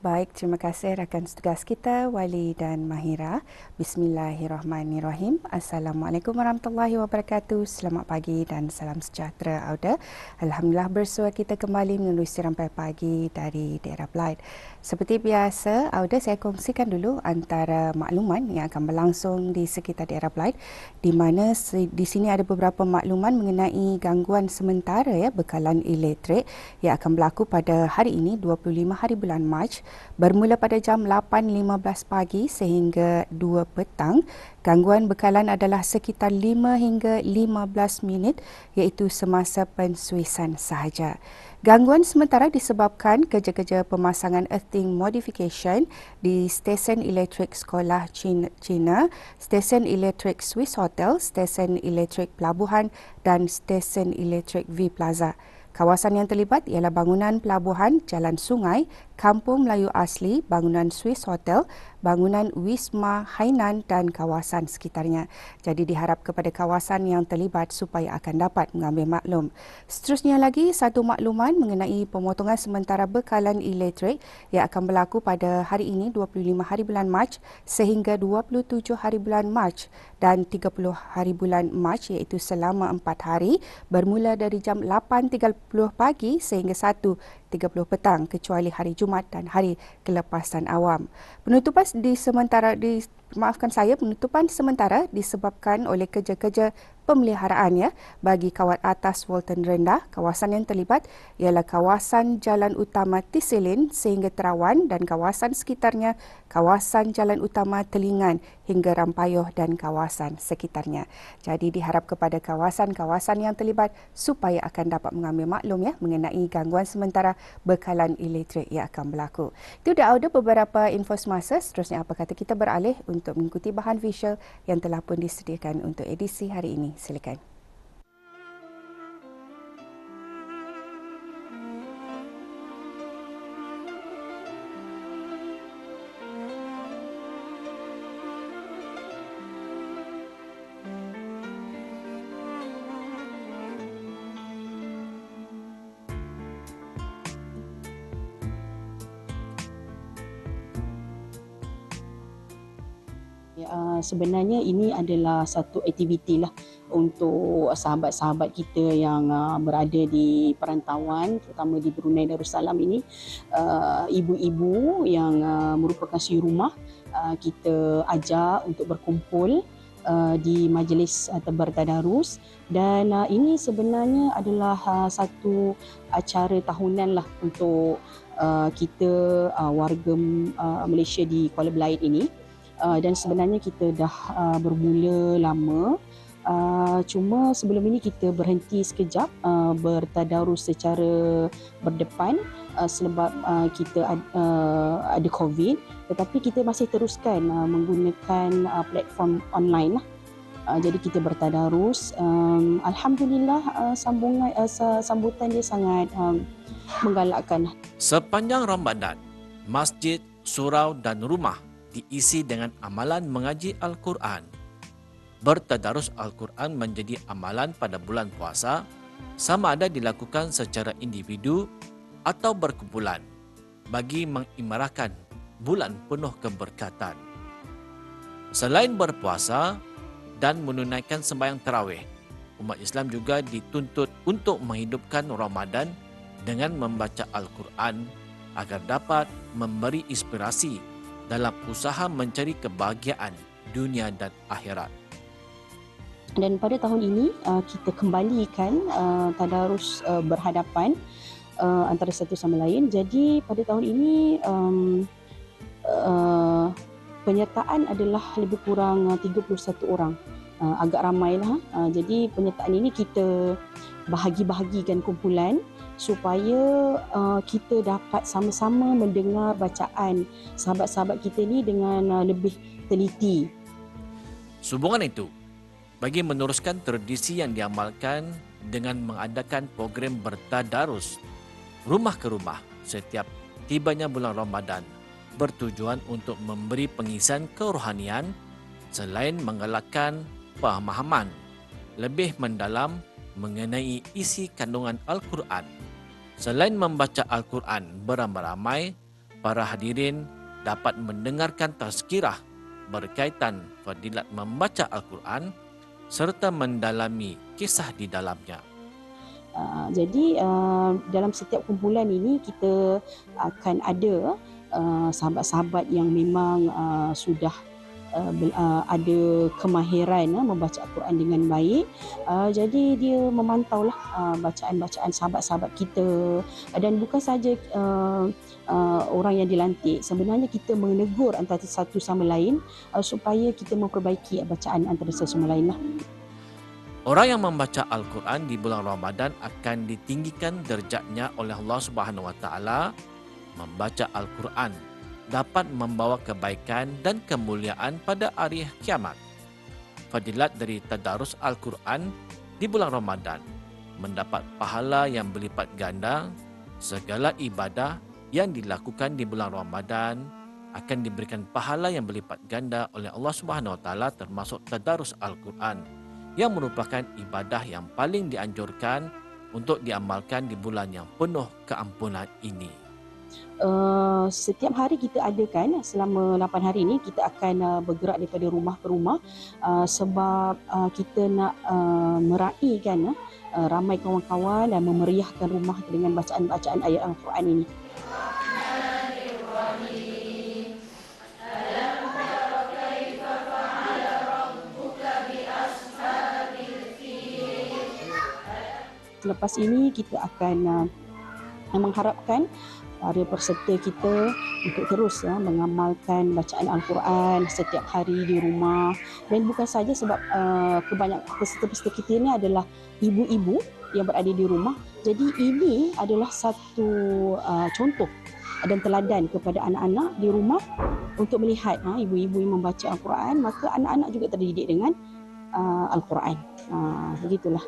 Baik, terima kasih rakan tugas kita Wali dan Mahira. Bismillahirrahmanirrahim. Assalamualaikum warahmatullahi wabarakatuh. Selamat pagi dan salam sejahtera Auda. Alhamdulillah bersua kita kembali menerusi rampai pagi dari daerah Blight. Seperti biasa, Auda saya kongsikan dulu antara makluman yang akan berlangsung di sekitar daerah Blight, di mana di sini ada beberapa makluman mengenai gangguan sementara bekalan elektrik yang akan berlaku pada hari ini 25 hari bulan Mac. Bermula pada jam 8.15 pagi sehingga 2 petang, gangguan bekalan adalah sekitar 5 hingga 15 minit iaitu semasa pensuisan sahaja. Gangguan sementara disebabkan kerja-kerja pemasangan earthing modification di stesen elektrik Sekolah Cina, stesen elektrik Swiss Hotel, stesen elektrik Pelabuhan dan stesen elektrik V Plaza. Kawasan yang terlibat ialah bangunan pelabuhan, jalan sungai, Kampung Melayu Asli, bangunan Swiss Hotel, bangunan Wisma Hainan dan kawasan sekitarnya. Jadi diharap kepada kawasan yang terlibat supaya akan dapat mengambil maklum. Seterusnya lagi, satu makluman mengenai pemotongan sementara bekalan elektrik yang akan berlaku pada hari ini 25 hari bulan Mac sehingga 27 hari bulan Mac dan 30 hari bulan Mac iaitu selama 4 hari bermula dari jam 8.30 pagi sehingga 1.30 petang kecuali hari Jumaat dan hari kelepasan awam. Penutupan sementara disebabkan oleh kerja-kerja pemeliharaan bagi kawat atas Walton Rendah. Kawasan yang terlibat ialah kawasan Jalan Utama Tisilin sehingga Terawan dan kawasan sekitarnya, kawasan Jalan Utama Telingan hingga Rampayuh dan kawasan sekitarnya. Jadi diharap kepada kawasan-kawasan yang terlibat supaya akan dapat mengambil maklum mengenai gangguan sementara bekalan elektrik yang akan berlaku. Itu dah ada beberapa info semasa. Seterusnya apa kata kita beralih untuk mengikuti bahan visual yang telah pun disediakan untuk edisi hari ini. Silakan. Sebenarnya ini adalah satu aktiviti lah untuk sahabat-sahabat kita yang berada di perantauan, terutama di Brunei Darussalam ini, ibu-ibu yang merupakan suri rumah, kita ajak untuk berkumpul di majlis bertadarus, dan ini sebenarnya adalah satu acara tahunan lah untuk kita warga Malaysia di Kuala Belait ini. Dan sebenarnya kita dah bermula lama, cuma sebelum ini kita berhenti sekejap bertadarus secara berdepan sebab kita ada COVID, tetapi kita masih teruskan menggunakan platform online lah. Jadi kita bertadarus. Alhamdulillah sambutan dia sangat menggalakkan. Sepanjang Ramadan, masjid, surau dan rumah diisi dengan amalan mengaji Al-Quran. Bertadarus Al-Quran menjadi amalan pada bulan puasa, sama ada dilakukan secara individu atau berkumpulan, bagi mengimarahkan bulan penuh keberkatan. Selain berpuasa dan menunaikan sembahyang tarawih, umat Islam juga dituntut untuk menghidupkan Ramadan dengan membaca Al-Quran agar dapat memberi inspirasi dalam usaha mencari kebahagiaan dunia dan akhirat. Dan pada tahun ini kita kembalikan tadarus berhadapan antara satu sama lain. Jadi pada tahun ini penyertaan adalah lebih kurang 31 orang. Agak ramailah. Jadi penyertaan ini kita bahagi-bahagikan kumpulan supaya kita dapat sama-sama mendengar bacaan sahabat-sahabat kita ni dengan lebih teliti. Sehubungan itu, bagi meneruskan tradisi yang diamalkan dengan mengadakan program bertadarus rumah ke rumah setiap tibanya bulan Ramadan, bertujuan untuk memberi pengisian kerohanian selain menggalakkan pemahaman lebih mendalam mengenai isi kandungan Al-Quran. Selain membaca Al-Quran beramai-ramai, para hadirin dapat mendengarkan tazkirah berkaitan fadilat membaca Al-Quran serta mendalami kisah di dalamnya. Jadi dalam setiap kumpulan ini kita akan ada sahabat-sahabat yang memang sudah ada kemahiran membaca Al-Quran dengan baik. Jadi dia memantaulah bacaan-bacaan sahabat-sahabat kita, dan bukan saja orang yang dilantik, sebenarnya kita menegur antara satu sama lain supaya kita memperbaiki bacaan antara satu sama lain lah. Orang yang membaca Al-Quran di bulan Ramadan akan ditinggikan derajatnya oleh Allah Subhanahu Wa Taala. Membaca Al-Quran dapat membawa kebaikan dan kemuliaan pada hari kiamat. Fadilat dari tadarus Al-Quran di bulan Ramadan mendapat pahala yang berlipat ganda. Segala ibadah yang dilakukan di bulan Ramadan akan diberikan pahala yang berlipat ganda oleh Allah Subhanahu Wa Taala, termasuk tadarus Al-Quran yang merupakan ibadah yang paling dianjurkan untuk diamalkan di bulan yang penuh keampunan ini. Setiap hari kita adakan selama 8 hari ini, kita akan bergerak daripada rumah ke rumah sebab kita nak meraihkan ramai kawan-kawan dan memeriahkan rumah dengan bacaan-bacaan ayat Al-Quran ini. Selepas ini kita akan mengharapkan para peserta kita untuk terus mengamalkan bacaan Al-Quran setiap hari di rumah. Dan bukan saja sebab kebanyakan peserta-peserta kita ini adalah ibu-ibu yang berada di rumah. Jadi ini adalah satu contoh dan teladan kepada anak-anak di rumah untuk melihat ibu-ibu yang membaca Al-Quran, maka anak-anak juga terdidik dengan Al-Quran. Begitulah.